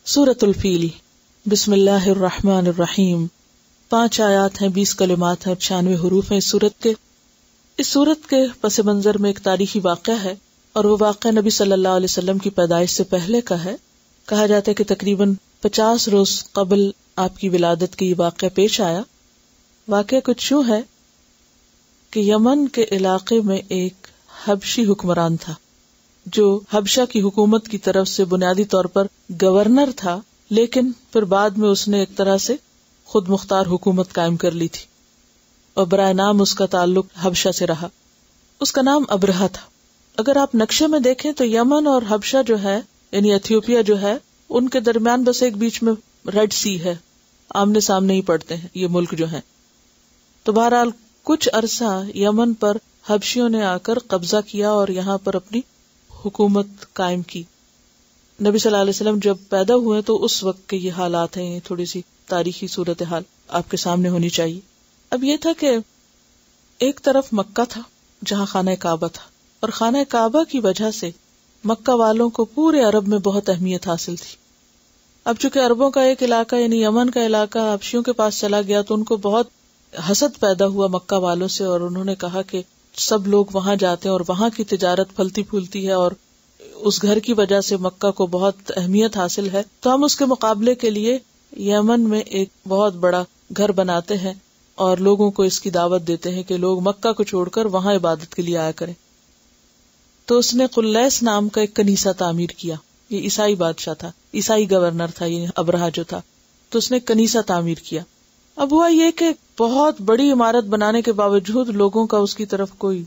سورۃ الفیل، بسم اللہ الرحمن الرحیم۔ 5 آیات ہیں، 20 کلمات ہیں اور 96 حروف ہیں اس سورت کے پس منظر میں ایک تاریخی واقعہ ہے، اور وہ واقعہ نبی صلی اللہ علیہ وسلم کی پیدائش سے پہلے کا ہے۔ کہا جاتا ہے کہ تقریباً 50 روز قبل آپ کی ولادت کے یہ واقعہ پیش آیا۔ واقعہ کچھ یوں ہے کہ یمن کے علاقے میں ایک حبشی حکمران تھا جو حبشہ کی حکومت کی طرف سے بنیادی طور پر گورنر تھا، لیکن پھر بعد میں اس نے ایک طرح سے خود مختار حکومت قائم کر لی تھی، اور برائے نام اس کا تعلق حبشہ سے رہا۔ اس کا نام ابرہہ تھا۔ اگر آپ نقشے میں دیکھیں تو یمن اور حبشہ جو ہے، یعنی ایتھیوپیا جو ہے، ان کے درمیان بس ایک بیچ میں ریڈ سی ہے، آمنے سامنے ہی پڑتے ہیں یہ ملک جو ہیں۔ تو بہرحال کچھ عرصہ یمن پر حبشیوں نے آ کر قبضہ کیا اور یہاں پر اپنی حکومت قائم کی۔ نبی صلی اللہ علیہ وسلم جب پیدا ہوئے تو اس وقت کے یہ حالات ہیں، تھوڑی سی تاریخی صورتحال آپ کے سامنے ہونی چاہیے۔ اب یہ تھا کہ ایک طرف مکہ تھا جہاں خانہ کعبہ تھا، اور خانہ کعبہ کی وجہ سے مکہ والوں کو پورے عرب میں بہت اہمیت حاصل تھی۔ اب چونکہ عربوں کا ایک علاقہ یعنی یمن کا علاقہ حبشیوں کے پاس چلا گیا تو ان کو بہت حسد پیدا ہوا مکہ والوں سے، اور انہوں نے کہا کہ سب لوگ وہاں جاتے ہیں اور وہاں کی تجارت پھلتی پھولتی ہے، اور اس گھر کی وجہ سے مکہ کو بہت اہمیت حاصل ہے، تو ہم اس کے مقابلے کے لیے یمن میں ایک بہت بڑا گھر بناتے ہیں اور لوگوں کو اس کی دعوت دیتے ہیں کہ لوگ مکہ کو چھوڑ کر وہاں عبادت کے لیے آیا کریں۔ تو اس نے قلیس نام کا ایک کنیسہ تعمیر کیا۔ یہ عیسائی بادشاہ تھا، عیسائی گورنر تھا یہ ابرہہ جو تھا، تو اس نے کنیسہ تعمیر کیا۔ اب ہوا یہ کہ بہت بڑی عمارت بنانے کے باوجود لوگوں کا اس کی طرف کوئی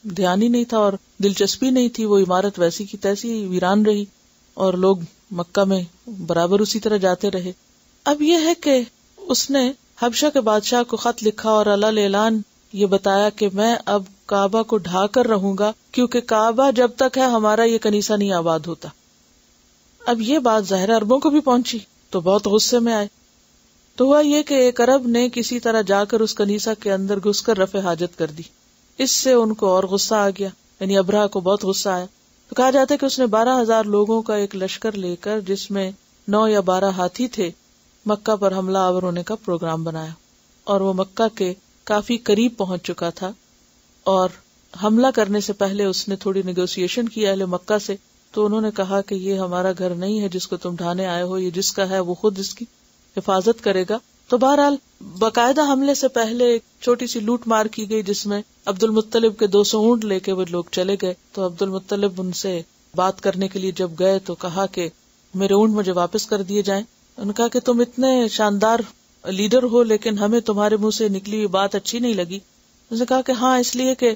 دھیان ہی نہیں تھا اور دلچسپی نہیں تھی، وہ عمارت ویسی کی تیسی ویران رہی اور لوگ مکہ میں برابر اسی طرح جاتے رہے۔ اب یہ ہے کہ اس نے حبشہ کے بادشاہ کو خط لکھا اور اعلان یہ بتایا کہ میں اب کعبہ کو ڈھا کر رہوں گا، کیونکہ کعبہ جب تک ہے ہمارا یہ کنیسہ نہیں آباد ہوتا۔ اب یہ بات ظاہر عربوں کو بھی پہنچی تو بہت غصے میں آئے۔ تو ہوا یہ کہ ایک عرب نے کسی طرح جا کر اس کنیسہ کے اندر گھس کر رفع حاجت کر دی۔ اس سے ان کو اور غصہ آ گیا، یعنی ابرہہ کو بہت غصہ آیا۔ تو کہا جاتا ہے کہ اس نے 12,000 لوگوں کا ایک لشکر لے کر، جس میں 9 یا 12 ہاتھی تھے، مکہ پر حملہ آور ہونے کا پروگرام بنایا، اور وہ مکہ کے کافی قریب پہنچ چکا تھا، اور حملہ کرنے سے پہلے اس نے تھوڑی نیگوسیشن کی اہل مکہ سے۔ تو انہوں نے کہا کہ یہ ہمارا گھر نہیں ہے جس کو تم ڈھانے آئے ہو، یہ جس کا ہے وہ خود اس کی حفاظت کرے گا۔ تو بہرحال باقاعدہ حملے سے پہلے ایک چھوٹی سی لوٹ مار کی گئی، جس میں عبد المطلب کے 200 اونٹ لے کے وہ لوگ چلے گئے۔ تو عبد المطلب ان سے بات کرنے کے لیے جب گئے تو کہا کہ میرے اونٹ مجھے واپس کر دیے جائیں۔ انہوں نے کہا کہ تم اتنے شاندار لیڈر ہو لیکن ہمیں تمہارے منہ سے نکلی ہوئی بات اچھی نہیں لگی۔ اس نے کہا کہ ہاں، اس لیے کہ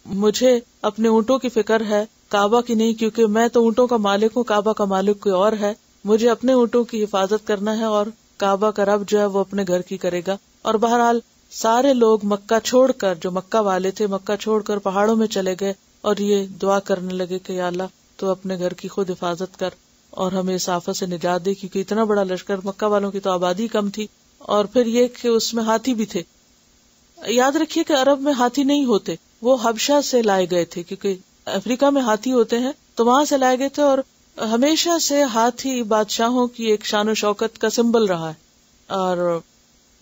مجھے اپنے اونٹوں کی فکر ہے، کعبہ کی نہیں، کیونکہ میں تو اونٹوں کا مالک ہوں، کعبہ کا مالک کوئی اور ہے۔ مجھے اپنے اونٹوں کی حفاظت کرنا ہے اور کعبہ کا رب جو ہے وہ اپنے گھر کی کرے گا۔ اور بہرحال سارے لوگ مکہ چھوڑ کر، جو مکہ والے تھے، مکہ چھوڑ کر پہاڑوں میں چلے گئے اور یہ دعا کرنے لگے کہ یا اللہ تو اپنے گھر کی خود حفاظت کر اور ہمیں اس آفت سے نجات دے، کیونکہ اتنا بڑا لشکر، مکہ والوں کی تو آبادی کم تھی، اور پھر یہ کہ اس میں ہاتھی بھی تھے۔ یاد رکھیے کہ عرب میں ہاتھی نہیں ہوتے، وہ حبشہ سے لائے گئے تھے، کیونکہ افریقہ میں ہاتھی ہوتے ہیں تو وہاں سے لائے گئے تھے، اور ہمیشہ سے ہاتھی بادشاہوں کی ایک شان و شوکت کا سمبل رہا ہے۔ اور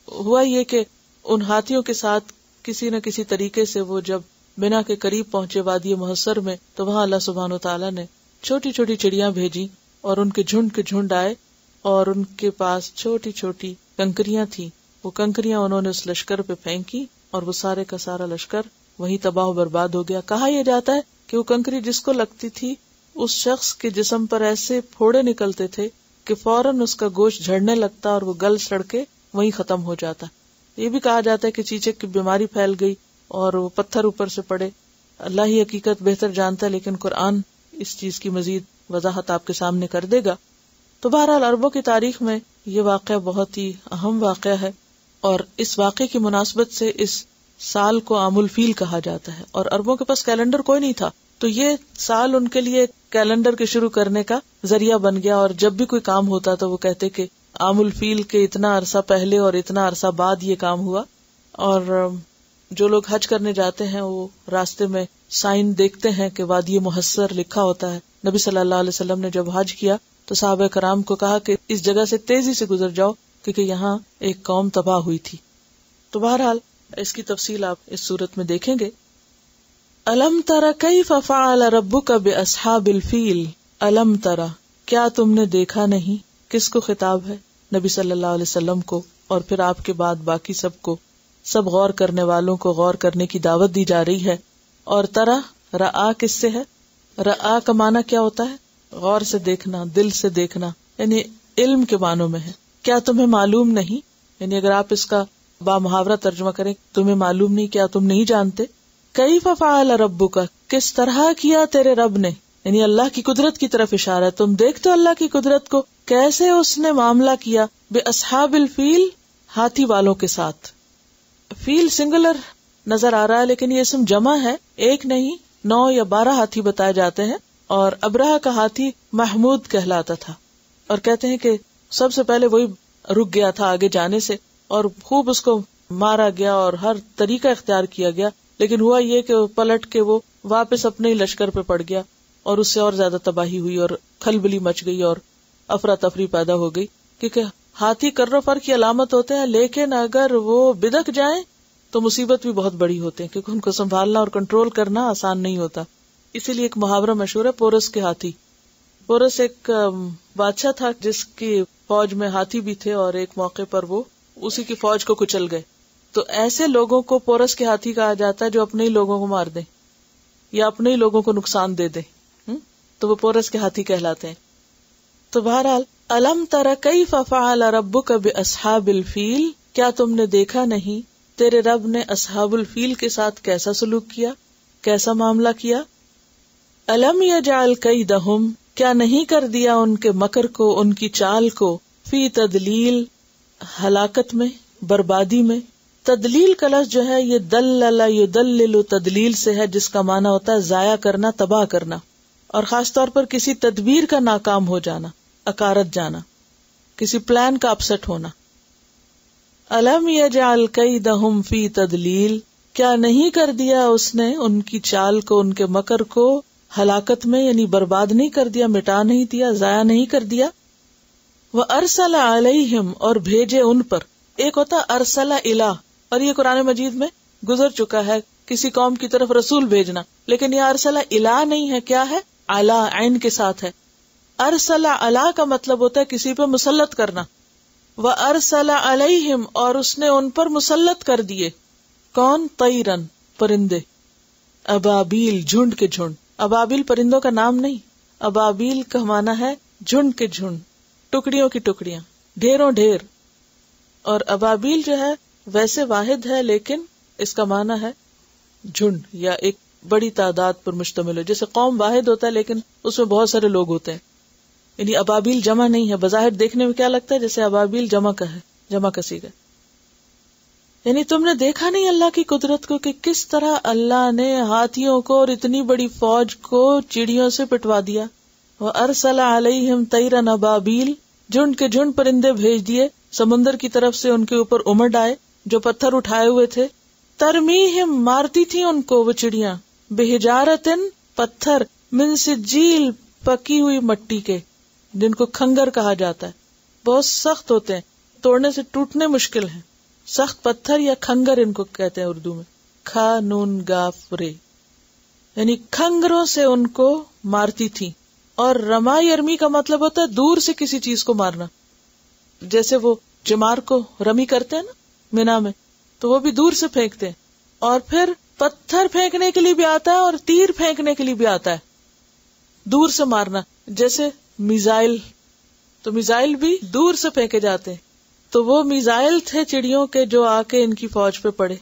ہوا یہ کہ ان ہاتھیوں کے ساتھ کسی نہ کسی طریقے سے وہ جب منا کے قریب پہنچے وادی محصر میں، تو وہاں اللہ سبحانہ وتعالیٰ نے چھوٹی چھوٹی چڑیاں بھیجی اور ان کے جھنڈ کے جھنڈ آئے، اور ان کے پاس چھوٹی چھوٹی کنکریاں تھیں۔ وہ کنکریاں انہوں نے اس لشکر پہ پھینکی اور وہ سارے کا سارا لشکر وہیں تباہ و برباد ہو گیا۔ کہا یہ جاتا ہے کہ وہ کنکری جس کو لگتی تھی اس شخص کے جسم پر ایسے پھوڑے نکلتے تھے کہ فوراً اس کا گوشت جھڑنے لگتا اور وہ گل سڑ کے وہیں ختم ہو جاتا۔ یہ بھی کہا جاتا ہے کہ چیچک کی بیماری پھیل گئی اور وہ پتھر اوپر سے پڑے۔ اللہ ہی حقیقت بہتر جانتا ہے، لیکن قرآن اس چیز کی مزید وضاحت آپ کے سامنے کر دے گا۔ تو بہرحال عربوں کی تاریخ میں یہ واقعہ بہت ہی اہم واقعہ ہے، اور اس واقعے کی مناسبت سے اس سال کو عام الفیل کہا جاتا ہے۔ اور عربوں کے پاس کیلنڈر کوئی نہیں تھا، تو یہ سال ان کے لیے کیلنڈر کے شروع کرنے کا ذریعہ بن گیا، اور جب بھی کوئی کام ہوتا تو وہ کہتے کہ عام الفیل کے اتنا عرصہ پہلے اور اتنا عرصہ بعد یہ کام ہوا۔ اور جو لوگ حج کرنے جاتے ہیں وہ راستے میں سائن دیکھتے ہیں کہ وادی محصر لکھا ہوتا ہے۔ نبی صلی اللہ علیہ وسلم نے جب حج کیا تو صحابہ کرام کو کہا کہ اس جگہ سے تیزی سے گزر جاؤ کیونکہ یہاں ایک قوم تباہ ہوئی تھی. تو بہرحال اس کی تفصیل آپ اس صورت میں دیکھیں گے. الم تر کیف فعل ربک باصحاب الفیل. الم تر، کیا تم نے دیکھا نہیں؟ کس کو خطاب ہے؟ نبی صلی اللہ علیہ وسلم کو، اور پھر آپ کے بعد باقی سب کو، سب غور کرنے والوں کو غور کرنے کی دعوت دی جا رہی ہے. اور ترا، رآ کس سے ہے؟ رآ کا معنی کیا ہوتا ہے؟ غور سے دیکھنا، دل سے دیکھنا، یعنی علم کے معنوں میں ہے. کیا تمہیں معلوم نہیں؟ یعنی اگر آپ اس کا با محاورہ ترجمہ کریں، تمہیں معلوم نہیں، کیا تم نہیں جانتے؟ کیف فعل ربک، کس طرح کیا تیرے رب نے، یعنی اللہ کی قدرت کی طرف اشارہ ہے. تم دیکھتے ہو اللہ کی قدرت کو، کیسے اس نے معاملہ کیا باصحاب الفیل، ہاتھی والوں کے ساتھ. فیل سنگولر نظر آ رہا ہے لیکن یہ اسم جمع ہے، ایک نہیں 9 یا 12 ہاتھی بتائے جاتے ہیں. اور ابرہہ کا ہاتھی محمود کہلاتا تھا، اور کہتے ہیں کہ سب سے پہلے وہی رک گیا تھا آگے جانے سے، اور خوب اس کو مارا گیا اور ہر طریقہ اختیار کیا گیا. لیکن ہوا یہ کہ پلٹ کے وہ واپس اپنے ہی لشکر پہ پڑ گیا، اور اس سے اور زیادہ تباہی ہوئی اور کھلبلی مچ گئی اور افراتفری پیدا ہو گئی. کیونکہ ہاتھی کر و فر کی علامت ہوتے ہیں، لیکن اگر وہ بدک جائیں تو مصیبت بھی بہت بڑی ہوتے ہیں، کیونکہ ان کو سنبھالنا اور کنٹرول کرنا آسان نہیں ہوتا. اسی لیے ایک محاورہ مشہور ہے، پورس کے ہاتھی. پورس ایک بادشاہ تھا جس کی فوج میں ہاتھی بھی تھے، اور ایک موقع پر وہ اسی کی فوج کو کچل گئے. تو ایسے لوگوں کو پورس کے ہاتھی کہا جاتا ہے جو اپنے ہی لوگوں کو مار دیں یا اپنے ہی لوگوں کو نقصان دے دیں، تو وہ پورس کے ہاتھی کہلاتے ہیں. تو بہرحال الم تر کیف فعل ربک باصحاب الفیل، کیا تم نے دیکھا نہیں تیرے رب نے اصحاب الفیل کے ساتھ کیسا سلوک کیا، کیسا معاملہ کیا. الم یجعل کیدہم، کیا نہیں کر دیا ان کے مکر کو، ان کی چال کو، فی تدلیل، ہلاکت میں، بربادی میں. تدلیل کا لفظ جو ہے یہ دلل یدلل تدلیل سے ہے، جس کا معنی ہوتا ہے ضائع کرنا، تباہ کرنا، اور خاص طور پر کسی تدبیر کا ناکام ہو جانا، اکارت جانا، کسی پلان کا اپسٹ ہونا. الم یجعل کیدہم فی تدلیل، کیا نہیں کر دیا اس نے ان کی چال کو، ان کے مکر کو ہلاکت میں، یعنی برباد نہیں کر دیا، مٹا نہیں دیا، ضائع نہیں کر دیا. وَأَرْسَلَ عَلَيْهِمْ، اور بھیجے ان پر. ایک ہوتا ارسل الہ، اور یہ قرآن مجید میں گزر چکا ہے، کسی قوم کی طرف رسول بھیجنا. لیکن یہ ارسل الہ نہیں ہے، کیا ہے؟ علی، عین کے ساتھ ہے. ارسل علی کا مطلب ہوتا ہے کسی پہ مسلط کرنا. وَأَرْسَلَ عَلَيْهِمْ، اور اس نے ان پر مسلط کر دیے. کون؟ طیرن، پرندے. ابابیل، جھنڈ کے جھنڈ. ابابیل پرندوں کا نام نہیں، ابابیل کا معنی ہے جھنڈ کے جھنڈ، ٹکڑیوں کی ٹکڑیاں، ڈھیروں ڈھیر. اور ابابیل جو ہے ویسے واحد ہے، لیکن اس کا معنی ہے جھنڈ یا ایک بڑی تعداد پر مشتمل ہو. جیسے قوم واحد ہوتا ہے لیکن اس میں بہت سارے لوگ ہوتے ہیں، یعنی ابابیل جمع نہیں ہے. بظاہر دیکھنے میں کیا لگتا ہے جیسے ابابیل جمع کا ہے، جمع کا صیغہ. یعنی تم نے دیکھا نہیں اللہ کی قدرت کو کہ کس طرح اللہ نے ہاتھیوں کو اور اتنی بڑی فوج کو چڑیوں سے پٹوا دیا. وَأَرْسَلَ عَلَيْهِمْ طَيْرًا أَبَابِيلَ، جھنڈ کے جھنڈ پرندے بھیج دیے سمندر کی طرف سے، ان کے اوپر امڈ آئے جو پتھر اٹھائے ہوئے تھے. ترمیہم، مارتی تھی ان کو وہ چڑیاں، بحجارتن، پتھر، من سجیل، پکی ہوئی مٹی کے، جن کو کھنگر کہا جاتا ہے. بہت سخت ہوتے ہیں، توڑنے سے ٹوٹنے مشکل ہیں. سخت پتھر یا کھنگر ان کو کہتے ہیں اردو میں، کھا نون گاف رے، یعنی کھنگروں سے ان کو مارتی تھی. اور رما یرمی کا مطلب ہوتا ہے دور سے کسی چیز کو مارنا. جیسے وہ جمار کو رمی کرتے ہیں نا مینا میں، تو وہ بھی دور سے پھینکتے ہیں. اور پھر پتھر پھینکنے کے لیے بھی آتا ہے اور تیر پھینکنے کے لیے بھی آتا ہے، دور سے مارنا. جیسے میزائل، تو میزائل بھی دور سے پھینکے جاتے ہیں. تو وہ میزائل تھے چڑیوں کے جو آ کے ان کی فوج پہ پڑے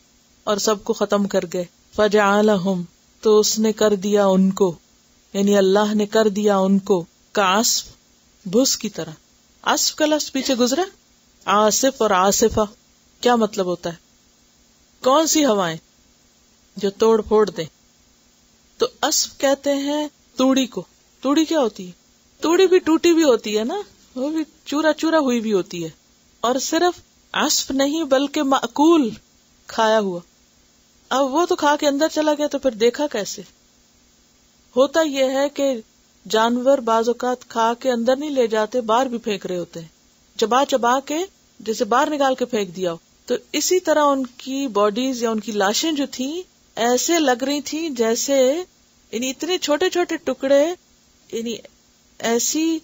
اور سب کو ختم کر گئے. فجعلہم، تو اس نے کر دیا ان کو، یعنی اللہ نے کر دیا ان کو کعصف، بھس کی طرح. عصف کا لفظ پیچھے گزرا، عاصف اور عاصفہ کیا مطلب ہوتا ہے؟ کون سی ہوائیں جو توڑ پھوڑ دیں. تو عصف کہتے ہیں توڑی کو. توڑی کیا ہوتی ہے؟ توڑی بھی ٹوٹی بھی ہوتی ہے نا، وہ بھی چورا چورا ہوئی بھی ہوتی ہے. اور صرف عصف نہیں بلکہ مأکول، کھایا ہوا. اب وہ تو کھا کے اندر چلا گیا تو پھر دیکھا کیسے؟ ہوتا یہ ہے کہ جانور بعض اوقات کھا کے اندر نہیں لے جاتے، باہر بھی پھینک رہے ہوتے ہیں، چبا چبا کے جیسے باہر نکال کے پھینک دیا ہو. تو اسی طرح ان کی باڈیز یا ان کی لاشیں جو تھیں ایسے لگ رہی تھیں جیسے یعنی اتنے چھوٹے چھوٹے ٹکڑے، یعنی ایسی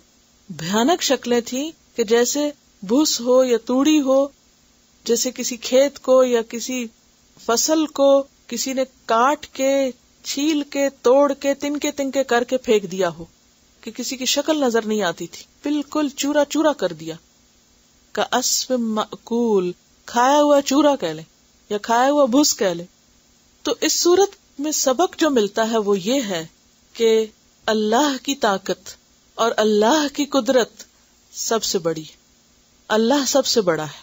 بھیانک شکلیں تھیں کہ جیسے بھوس ہو یا توڑی ہو، جیسے کسی کھیت کو یا کسی فصل کو کسی نے کاٹ کے چھیل کے توڑ کے تنکے تنکے کر کے پھینک دیا ہو، کہ کسی کی شکل نظر نہیں آتی تھی، بالکل چورا چورا کر دیا. کعصف مأکول، کھایا ہوا چورا کہہ لیں یا کھایا ہوا بھس کہہ لیں. تو اس صورت میں سبق جو ملتا ہے وہ یہ ہے کہ اللہ کی طاقت اور اللہ کی قدرت سب سے بڑی ہے، اللہ سب سے بڑا ہے،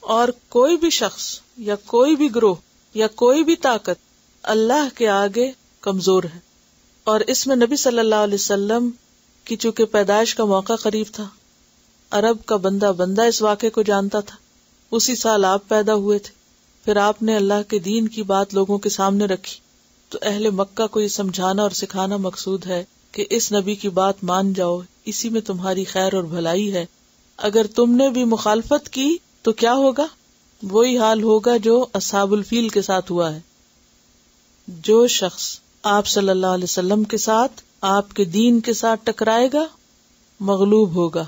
اور کوئی بھی شخص یا کوئی بھی گروہ یا کوئی بھی طاقت اللہ کے آگے کمزور ہے. اور اس میں نبی صلی اللہ علیہ وسلم کی چونکہ پیدائش کا موقع قریب تھا، عرب کا بندہ اس واقعے کو جانتا تھا، اسی سال آپ پیدا ہوئے تھے، پھر آپ نے اللہ کے دین کی بات لوگوں کے سامنے رکھی. تو اہل مکہ کو یہ سمجھانا اور سکھانا مقصود ہے کہ اس نبی کی بات مان جاؤ، اسی میں تمہاری خیر اور بھلائی ہے. اگر تم نے بھی مخالفت کی تو کیا ہوگا؟ وہی حال ہوگا جو اصحاب الفیل کے ساتھ ہوا ہے. جو شخص آپ صلی اللہ علیہ وسلم کے ساتھ، آپ کے دین کے ساتھ ٹکرائے گا، مغلوب ہوگا.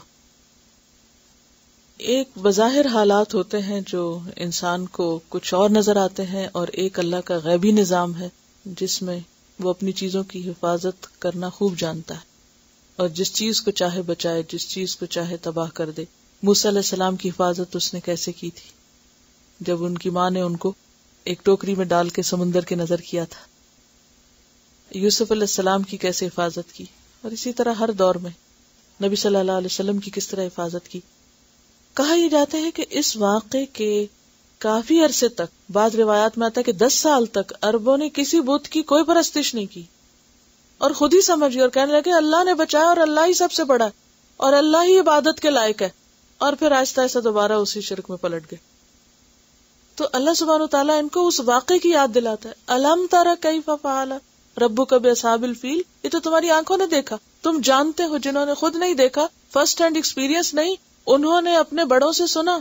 ایک بظاہر حالات ہوتے ہیں جو انسان کو کچھ اور نظر آتے ہیں، اور ایک اللہ کا غیبی نظام ہے جس میں وہ اپنی چیزوں کی حفاظت کرنا خوب جانتا ہے، اور جس چیز کو چاہے بچائے، جس چیز کو چاہے تباہ کر دے. موسیٰ علیہ السلام کی حفاظت اس نے کیسے کی تھی جب ان کی ماں نے ان کو ایک ٹوکری میں ڈال کے سمندر کے نظر کیا تھا. یوسف علیہ السلام کی کیسے حفاظت کی، اور اسی طرح ہر دور میں نبی صلی اللہ علیہ وسلم کی کس طرح حفاظت کی. کہا یہ جاتا ہے کہ اس واقعے کے کافی عرصے تک، بعض روایات میں آتا ہے کہ 10 سال تک عربوں نے کسی بت کی کوئی پرستش نہیں کی، اور خود ہی سمجھ گئے اور کہنے لگے اللہ نے بچایا اور اللہ ہی سب سے بڑا ہے اور اللہ ہی عبادت کے لائق ہے. اور پھر آہستہ آہستہ دوبارہ اسی شرک میں پلٹ گئے. تو اللہ سبحانہ وتعالیٰ ان کو اس واقعے کی یاد دلاتا ہے. الم تر کیف فعل ربک باصحاب الفیل، یہ تو تمہاری آنکھوں نے دیکھا، تم جانتے ہو. جنہوں نے خود نہیں دیکھا، فرسٹ ہینڈ ایکسپیرینس نہیں، انہوں نے اپنے بڑوں سے سنا،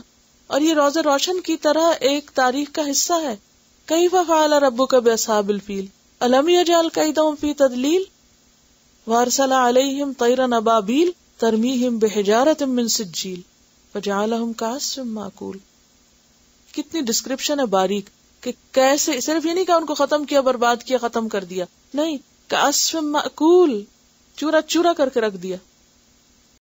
اور یہ روز روشن کی طرح ایک تاریخ کا حصہ ہے. کیف فعل ربک باصحاب الفیل الم یجعل کیدہم فی تضلیل وارسل علیہم طیرا ابابیل ترمیہم بحجارۃ من سجیل فجعلہم کعصف مأکول. کتنی ڈسکرپشن ہے باریک کہ کیسے، صرف یہ نہیں کہ ان کو ختم کیا، برباد کیا، ختم کر دیا، نہیں، کعصف مأکول، چورا چورا کر کے رکھ دیا.